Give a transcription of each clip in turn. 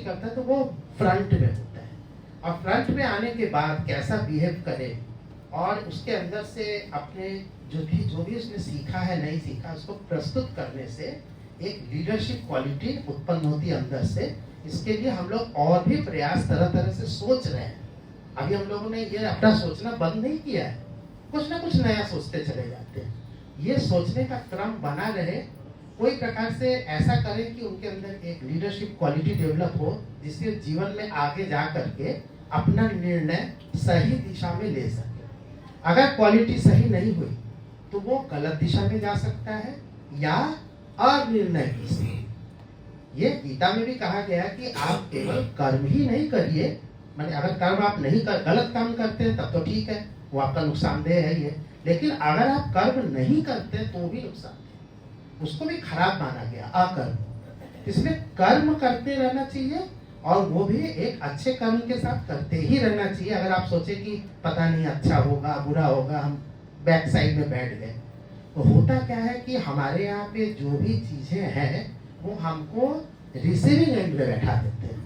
करता है तो वो फ्रंट में होता है, और फ्रंट में आने के बाद कैसा बिहेव करे और उसके अंदर से अपने जो भी उसने सीखा है नहीं सीखा उसको प्रस्तुत करने से एक लीडरशिप क्वालिटी उत्पन्न होती है अंदर से। इसके लिए हम लोग और भी प्रयास तरह तरह से सोच रहे हैं। अभी हम लोगों ने ये अपना सोचना बंद नहीं किया है, कुछ ना कुछ नया सोचते चले जाते हैं। ये सोचने का क्रम बना रहे, कोई प्रकार से ऐसा करें कि उनके अंदर एक लीडरशिप क्वालिटी डेवलप हो जिससे जीवन में आगे जा करके अपना निर्णय सही दिशा में ले सके। अगर क्वालिटी सही नहीं हुई तो वो गलत दिशा में जा सकता है या अनिर्णय की से। ये गीता में भी कहा गया कि आप केवल कर्म ही नहीं करिए, माने अगर कर्म आप नहीं कर गलत काम करते हैं तब तो ठीक है, वो आपका नुकसानदेह है ये, लेकिन अगर आप कर्म नहीं करते तो भी नुकसानदेह, उसको भी खराब माना गया अकर्म। इसलिए कर्म करते रहना चाहिए और वो भी एक अच्छे कर्म के साथ करते ही रहना चाहिए। अगर आप सोचे कि पता नहीं अच्छा होगा बुरा होगा, हम बैक साइड में बैठ गए, तो होता क्या है कि हमारे यहाँ पे जो भी चीजें हैं वो हमको रिसीविंग एंड में बैठा देते हैं,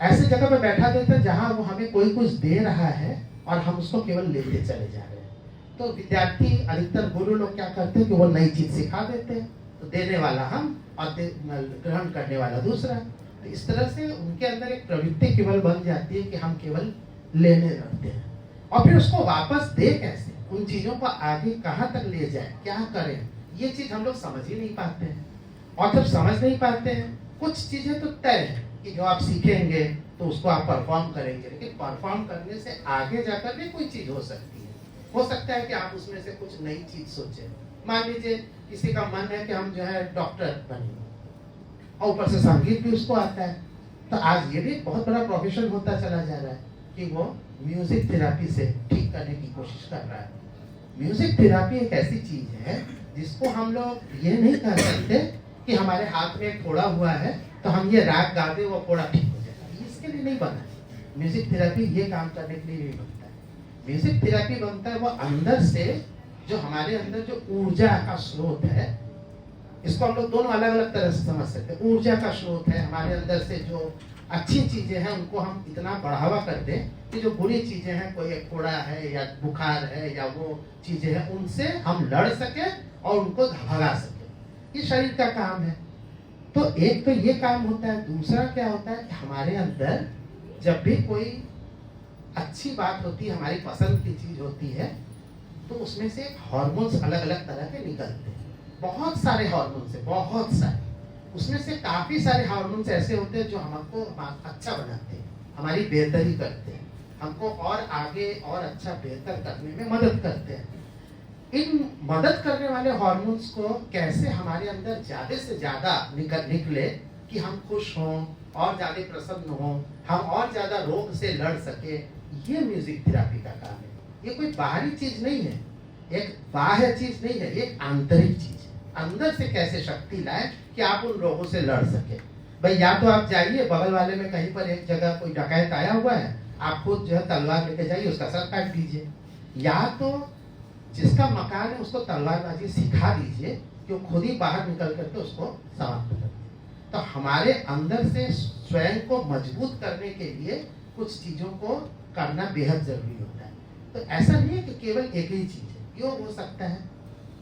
ऐसे जगह पे बैठा देते हैं जहाँ वो हमें कोई कुछ दे रहा है और हम उसको केवल लेते चले जा रहे हैं। तो विद्यार्थी अधिकतर गुरु लोग क्या करते हैं कि वो नई चीज सिखा देते हैं, तो देने वाला हम और ग्रहण करने वाला दूसरा। तो इस तरह से उनके अंदर एक प्रवृत्ति केवल बन जाती है कि हम केवल लेने लगते हैं, और फिर उसको वापस दे कैसे, उन चीजों को आगे कहाँ तक ले जाए, क्या करें, ये चीज हम लोग समझ ही नहीं पाते हैं। और जब समझ नहीं पाते हैं, कुछ चीजें तो तय है कि जो आप सीखेंगे तो उसको आप परफॉर्म करेंगे, लेकिन परफॉर्म करने से आगे जाकर भी कोई चीज हो सकती है। हो सकता है कि आप उसमें से कुछ नई चीज सोचें। मान लीजिए किसी का मन है कि हम जो है डॉक्टर बनेंगे और ऊपर से संगीत भी उसको आता है, तो आज ये भी बहुत बड़ा प्रोफेशन होता चला जा रहा है कि वो म्यूजिक थेरेपी से ठीक करने की कोशिश कर रहा है। म्यूजिक थेरेपी एक ऐसी चीज है जिसको हम लोग ये नहीं कह सकते कि हमारे हाथ में एक फोड़ा हुआ है तो हम ये राग गा दे वो फोड़ा ठीक हो जाएगा, इसके लिए नहीं बना है। म्यूजिक थेरेपी ये काम करने के लिए नहीं बनता है। म्यूजिक थेरेपी बनता है वो अंदर से, जो हमारे अंदर जो ऊर्जा का स्रोत है, इसको हम लोग दोनों अलग अलग तरह से समझ सकते हैं। ऊर्जा का स्रोत है हमारे अंदर से, जो अच्छी चीजें हैं उनको हम इतना बढ़ावा कर दें कि जो बुरी चीजें हैं, कोई एक फोड़ा है या बुखार है या वो चीजें हैं, उनसे हम लड़ सके और उनको भगा सके। ये शरीर का काम है। तो एक तो ये काम होता है। दूसरा क्या होता है कि हमारे अंदर जब भी कोई अच्छी बात होती है, हमारी पसंद की चीज होती है, तो उसमें से हार्मोन्स अलग अलग तरह के निकलते हैं। बहुत सारे हार्मोन्स है, बहुत सारे। उसमें से काफी सारे हार्मोन्स ऐसे होते हैं जो हमको अच्छा बनाते हैं, हमारी बेहतरी करते हैं, हमको और आगे और अच्छा बेहतर करने में मदद करते हैं। इन मदद करने वाले हार्मोन्स को कैसे हमारे अंदर ज्यादा से ज्यादा निकले कि हम खुश हों और ज्यादा प्रसन्न हों, हम और ज्यादा रोग से लड़ सके, ये म्यूजिक थेरेपी का काम है। ये कोई बाहरी चीज नहीं है, एक बाह्य चीज नहीं है, एक आंतरिक चीज है। अंदर से कैसे शक्ति लाए कि आप उन रोगों से लड़ सके। भाई या तो आप जाइए बगल वाले में कहीं पर एक जगह कोई डकैत आया हुआ है, आप खुद जो है तलवार लेके जाइए उसका सर काट दीजिए, या तो जिसका मकान है उसको तलवारबाजी सिखा दीजिए कि वो खुद ही बाहर निकल करके उसको समाप्त कर दे। तो हमारे अंदर से स्वयं को मजबूत करने के लिए कुछ चीजों को करना बेहद जरूरी होता है। तो ऐसा नहीं है कि केवल एक ही चीज है, योग हो सकता है,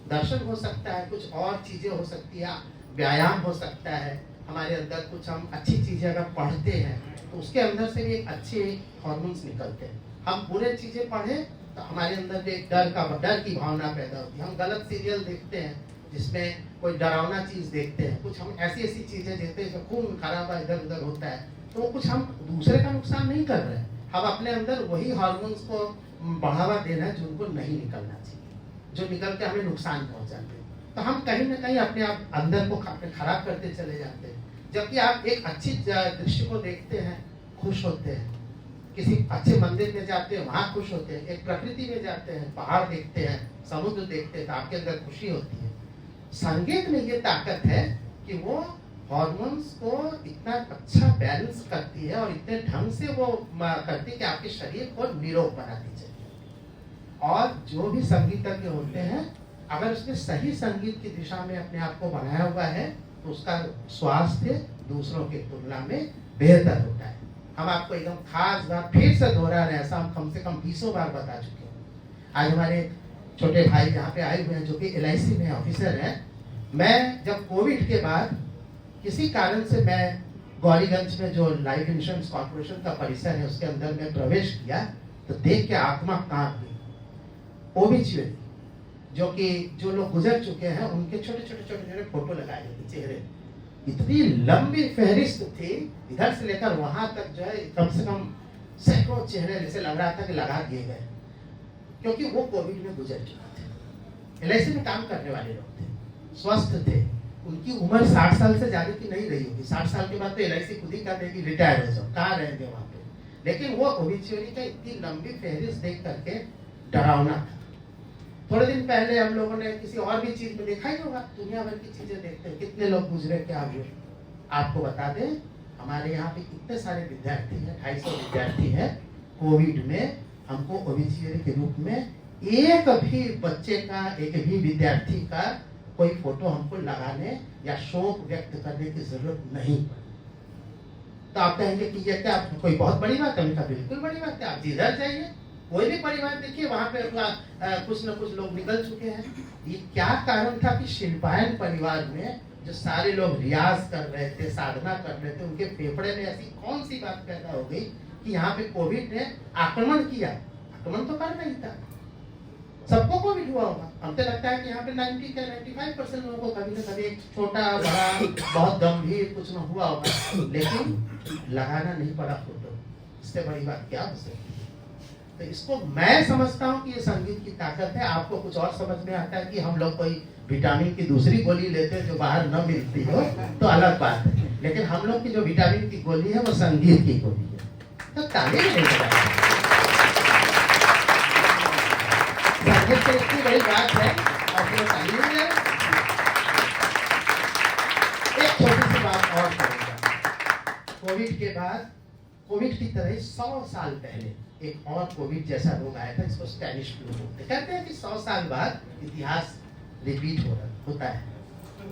दर्शन हो सकता है, कुछ और चीजें हो सकती है, व्यायाम हो सकता है, हमारे अंदर कुछ हम अच्छी चीजें अगर पढ़ते हैं तो उसके अंदर से भी एक अच्छे हार्मोन्स निकलते हैं। हम बुरे चीजें पढ़ें तो हमारे अंदर एक डर की भावना पैदा होती है। हम गलत सीरियल देखते हैं जिसमें कोई डरावना चीज देखते हैं, कुछ हम ऐसी ऐसी चीजें देखते हैं जो खून खराबा इधर उधर होता है, तो कुछ हम दूसरे का नुकसान नहीं कर रहे हैं, हम अपने अंदर वही हार्मोन्स को बढ़ावा देना है जो उनको नहीं निकलना चाहिए, जो निकल के हमें नुकसान पहुंचाते हैं। तो हम कहीं ना कहीं अपने आप अंदर को खराब करते चले जाते हैं। जबकि आप एक अच्छी दृश्य को देखते हैं, खुश होते हैं, किसी अच्छे मंदिर में जाते हैं वहां खुश होते हैं, एक प्रकृति में जाते हैं, पहाड़ देखते हैं, समुद्र देखते हैं, तो आपके अंदर खुशी होती है। संगीत में ये ताकत है कि वो हार्मोन्स को इतना अच्छा बैलेंस करती है और इतने ढंग से वो करती है कि आपके शरीर को निरोग बनाती चाहिए। और जो भी संगीतज्ञ होते हैं, अगर उसने सही संगीत की दिशा में अपने आप को बनाया हुआ है तो उसका स्वास्थ्य दूसरों की तुलना में बेहतर होता है। हम आपको एकदम खास बात फिर से दोहरा रहे हैं, ऐसा हम कम से कम 20 बार बता चुके हैं। आज हमारे छोटे भाई यहाँ पे आए हुए हैं जो कि LIC में ऑफिसर हैं। मैं जब कोविड के बाद किसी कारण से मैं गौरीगंज में जो लाइफ इंश्योरेंस कॉर्पोरेशन का परिसर है उसके अंदर में प्रवेश किया तो देख के आत्मा कांप गई। ओबिचुअरी जो कि जो लोग गुजर चुके हैं उनके छोटे छोटे फोटो लगाए थे चेहरे, इतनी लंबी फहरिस्त थी, इधर से लेकर वहां तक जो है कम से कम सैकड़ों चेहरे जैसे लग रहा था कि लगा दिए गए, क्योंकि वो कोविड में गुजर चुके थे। LIC में काम करने वाले लोग थे, स्वस्थ थे, उनकी उम्र 60 साल से ज्यादा की नहीं रही होगी। 60 साल के बाद तो LIC खुद ही कर देगी रिटायर हो जाओ, कहाँ रहेंगे वहां पे। लेकिन वो ओबिचुअरी का इतनी लंबी फहरिस्त देख करके डरावना था। थोड़े दिन पहले हम लोगों ने किसी और भी चीज में देखा ही होगा, दुनिया भर की चीजें देखते हैं, कितने लोग गुजरे क्या हुए। आपको बता दें हमारे यहाँ पे कितने सारे विद्यार्थी हैं, 250 विद्यार्थी हैं। कोविड में हमको ओबिचुअरी के रूप में एक भी बच्चे का, एक भी विद्यार्थी का कोई फोटो हमको लगाने या शोक व्यक्त करने की जरूरत नहीं पड़ी। तो आप कहेंगे कि ये क्या कोई बहुत बड़ी बात है? उनका बिल्कुल बड़ी बात है। आप जिधर जाइए कोई भी परिवार देखिए वहां पे कुछ न कुछ लोग निकल चुके हैं। ये क्या कारण था कि शिल्पायन परिवार में जो सारे लोग रियाज कर रहे थे, साधना कर रहे थे, उनके फेफड़े में ऐसी कौन सी बात पैदा हो गई कि यहाँ पे कोविड ने आक्रमण किया। आक्रमण तो कर नहीं था, सबको कोविड हुआ होगा। हमको लगता है कि यहाँ पे 90 या 95% लोगों को कभी न कभी एक छोटा बड़ा बहुत गंभीर कुछ न हुआ होगा, लेकिन लगाना नहीं पड़ा फोटो। इससे बड़ी बात क्या हो सकती है? तो इसको मैं समझता हूँ कि ये संगीत की ताकत है। आपको कुछ और समझ में आता है कि हम लोग कोई विटामिन की दूसरी गोली लेते हैं जो बाहर न मिलती हो तो अलग बात है, लेकिन हम लोग की जो विटामिन की गोली है वो संगीत की गोली है। तो ताली नहीं बजाएं। संगीत से इतनी बड़ी बात है और वो ताली नहीं बजाएं। एक छोटी सी बात और करूंगा। कोविड के बाद, कोविड की तरह 100 साल पहले एक और कोविड जैसा रोग आया था, इसको स्पेनिश फ्लू बोलते हैं। कहते हैं कि 100 साल बाद इतिहास रिपीट होता है।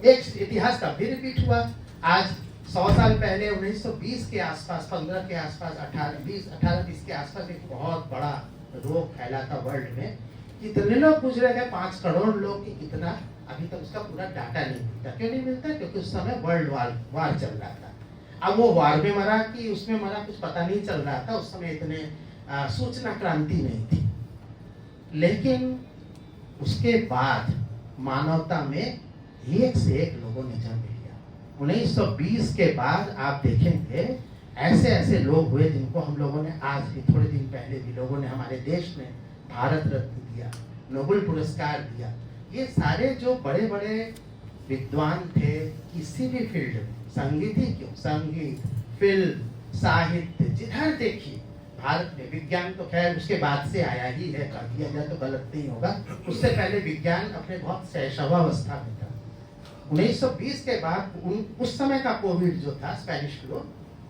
एक इतिहास तब भी रिपीट हुआ। आज 100 साल पहले 1920 के आसपास, 15 के आसपास, 1820 के आसपास एक बहुत बड़ा रोग फैला था वर्ल्ड में। कितने लोग गुजरे गए? 5 करोड़ लोग की कितना, अभी तक उसका पूरा डाटा नहीं मिलता। क्यों नहीं मिलता? क्योंकि उस समय वर्ल्ड वार चल रहा था। अब वो वार में मरा कि उसमें मरा कुछ पता नहीं चल रहा था। उस समय इतने सूचना क्रांति नहीं थी। लेकिन उसके बाद मानवता में एक से एक लोगों ने जन्म लिया। 1920 के बाद आप देखेंगे ऐसे ऐसे लोग हुए जिनको हम लोगों ने आज भी, थोड़े दिन पहले भी लोगों ने हमारे देश में भारत रत्न दिया, नोबेल पुरस्कार दिया। ये सारे जो बड़े बड़े विद्वान थे किसी भी फील्ड में, संगीत ही क्यों, संगीत, फिल्म, साहित्य, जिधर देखिए भारत में। विज्ञान तो खैर उसके बाद से आया ही है, कर दिया जाए तो गलत नहीं होगा। उससे पहले विज्ञान अपने बहुत शैशवावस्था में था। 1920 के बाद उस समय का कोविड जो था, स्पेनिश फ्लू,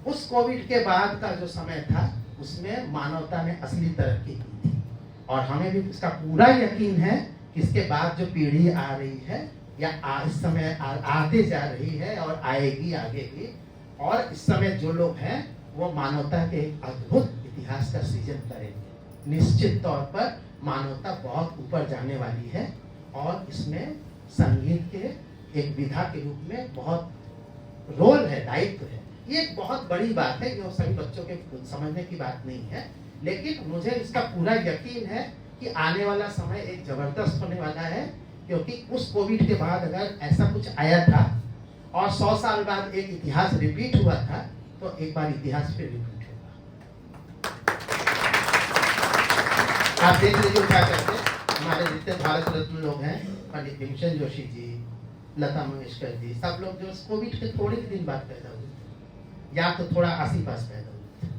उस कोविड के बाद का जो समय था उसमें मानवता ने असली तरक्की की थी। और हमें भी इसका पूरा यकीन है कि इसके बाद जो पीढ़ी आ रही है या इस समय आते जा रही है और आएगी आगे भी, और इस समय जो लोग हैं वो मानवता के एक अद्भुत इतिहास का सृजन करेंगे। निश्चित तौर पर मानवता बहुत ऊपर जाने वाली है और इसमें संगीत के एक विधा के रूप में बहुत रोल है, दायित्व है। ये एक बहुत बड़ी बात है जो सभी बच्चों के समझने की बात नहीं है, लेकिन मुझे इसका पूरा यकीन है कि आने वाला समय एक जबरदस्त होने वाला है। क्योंकि उस कोविड के बाद अगर ऐसा कुछ आया था और 100 साल बाद एक इतिहास रिपीट हुआ था, तो एक बार इतिहास फिर रिपीट होगा। आप देख लीजिए क्या कहते हैं, हमारे जितने भारत रत्न लोग हैं, पंडित भीमसेन जोशी जी, लता मंगेशकर जी, सब लोग जो कोविड के थोड़े दिन बाद पैदा हुए या तो थोड़ा आस-पास पैदा हुए।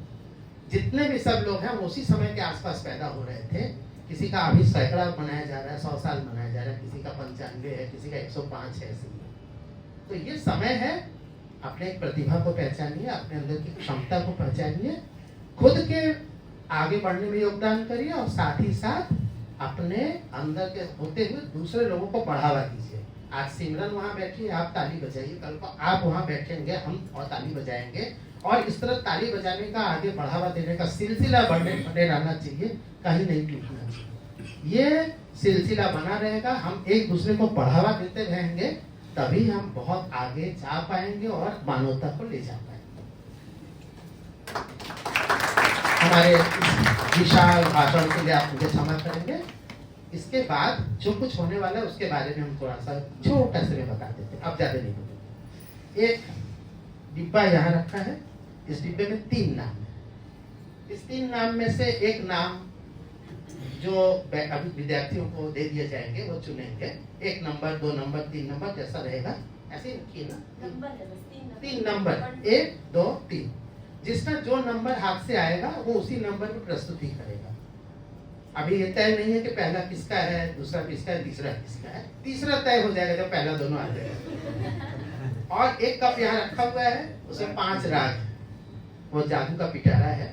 जितने भी सब लोग हैं वो उसी समय के आसपास पैदा हो रहे थे। किसी का अभी 100 मनाया जा रहा है, 100 साल मनाया जा रहा है, किसी का 95 है, किसी का 105 है, ऐसे ही। तो ये समय है, अपने प्रतिभा को पहचानिए, अपने अंदर की क्षमता को पहचानिए, खुद के आगे बढ़ने में योगदान करिए और साथ ही साथ अपने अंदर के होते हुए दूसरे लोगों को बढ़ावा दीजिए। आज सिमरन वहाँ बैठी है, आप ताली बजाइए, कल को आप वहाँ बैठेंगे, हम और ताली बजाएंगे और इस तरह ताली बजाने का, आगे बढ़ावा देने का सिलसिला बने रहना चाहिए, कहीं नहीं टूटना चाहिए। ये सिलसिला बना रहेगा, हम एक दूसरे को बढ़ावा देते रहेंगे, तभी हम बहुत आगे जा पाएंगे और मानवता को ले जा पाएंगे। हमारे विशाल भाषण के लिए आप मुझे क्षमा करेंगे। इसके बाद जो कुछ होने वाला है उसके बारे में हम थोड़ा सा छोटा से में बता देते हैं, अब ज्यादा नहीं बोलेंगे। एक डिब्बा यहाँ रखा है, इस डिब्बे में 3 नाम है। इस 3 नाम में से एक नाम जो अभी विद्यार्थियों को दे दिए जाएंगे वो चुनेंगे। 1 नंबर, 2 नंबर, 3 नंबर जैसा रहेगा ऐसे ही रखिए ना। 3 नंबर 1, 2, 3। जिसका जो नंबर हाथ से आएगा वो उसी नंबर पे प्रस्तुति करेगा। अभी ये तय नहीं है कि पहला किसका है, दूसरा किसका है, तीसरा किसका है। तीसरा तय हो जाएगा जब पहला दोनों आ जाएगा। और एक कप यहाँ रखा हुआ है, उसमें 5 राग, वो जादू का पिटारा है,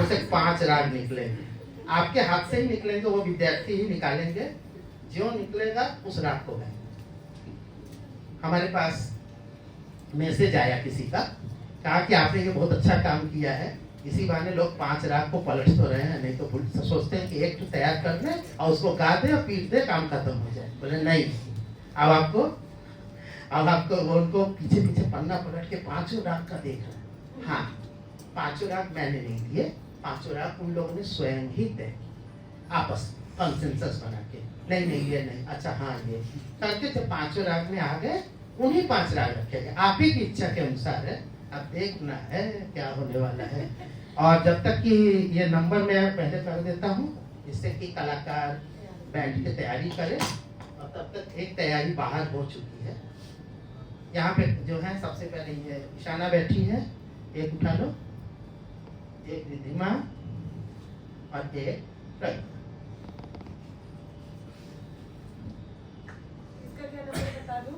उसे 5 राग निकलेंगे। आपके हाथ से ही निकलेंगे, वो विद्यार्थी ही निकालेंगे। जो निकलेगा उस राग को गाएंगे। हमारे पास मैसेज आया किसी का, कहा कि आपने ये बहुत अच्छा काम किया है, इसी बहाने लोग 5 राग को पलट तो रहे हैं, नहीं तो सोचते हैं कि एक तो तैयार कर दे और उसको गा दे और पीट दे, काम खत्म हो जाए। बोले नहीं, अब आपको उनको पीछे पीछे पन्ना पलट के 5 राग का देखना। हाँ, 5 राग मैंने नहीं दिए, 5 राग उन लोगों ने स्वयं ही तय आपस कंसेंसस बना के, नहीं ये नहीं, अच्छा हाँ ये करके जब 5 राग में आ गए, उन्हीं 5 राग रखेंगे। आप ही की इच्छा के अनुसार है, अब देखना है क्या होने वाला है। और जब तक कि ये नंबर मैं पहले कर देता हूँ, जिससे कि कलाकार बैठ के तैयारी करें, और तब तक एक तैयारी बाहर हो चुकी है। यहाँ पे जो है सबसे पहले ये ईशाना बैठी है, एक उठा लो, एक रिधिमा और एक प्रज्ञा। इसका क्या नंबर बता दूं?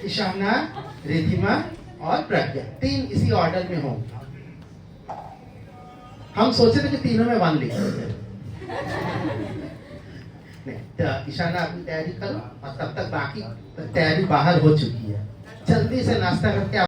ईशाना, रिधिमा और प्रज्ञा, 3 इसी ऑर्डर में होंगे। हम सोचे थे कि तीनों में 1 लिख देते नहीं, तो ईशाना अपनी तैयारी करो और तब तक बाकी तैयारी बाहर हो चुकी है। जल्दी से नाश्ता करके